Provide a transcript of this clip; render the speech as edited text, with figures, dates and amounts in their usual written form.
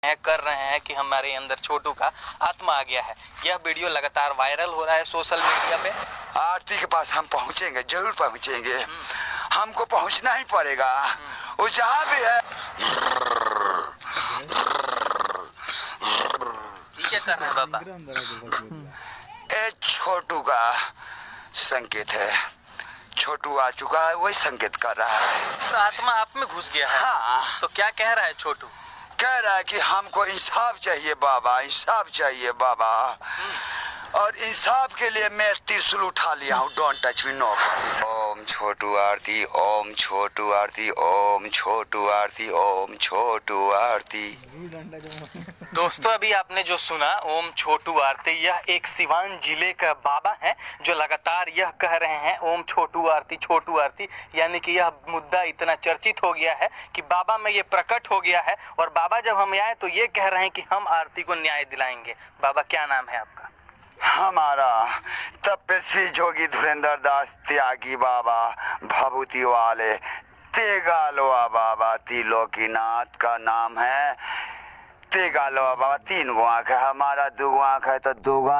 कर रहे हैं कि हमारे अंदर छोटू का आत्मा आ गया है। यह वीडियो लगातार वायरल हो रहा है सोशल मीडिया पे। आरती के पास हम पहुंचेंगे, जरूर पहुंचेंगे। हमको पहुंचना ही पड़ेगा। वो जहाँ भी है। क्या कर रहे हैं बाबा? ये छोटू का संकेत है। छोटू आ चुका है, वही संकेत कर रहा है। तो आत्मा आप में घुस गया है। हाँ। तो क्या कह रहा है छोटू? कह रहा है कि हमको इंसाफ चाहिए बाबा, इंसाफ चाहिए बाबा। और इंसाफ के लिए मैं त्रिशूल उठा लिया हूँ। Don't touch me, no. Om Chhotu आरती, ओम छोटू आरती, ओम छोटू आरती, ओम छोटू आरती। दोस्तों, अभी आपने जो सुना ओम छोटू आरती, यह एक सिवान जिले का बाबा है जो लगातार यह कह रहे हैं ओम छोटू आरती, छोटू आरती। यानी कि यह मुद्दा इतना चर्चित हो गया है कि बाबा में ये प्रकट हो गया है। और बाबा जब हम आए तो ये कह रहे हैं कि हम आरती को न्याय दिलाएंगे। बाबा, क्या नाम है आपका? हमारा तपस्वी जोगी धुरेंद्र दास त्यागी बाबा, भभूति वाले तेगालोआ बाबा, त्रिलोकीनाथ का नाम है। तेगालोआ बाबा 3 गो आँख है, हमारा 2 गो आँख है तो 2 गो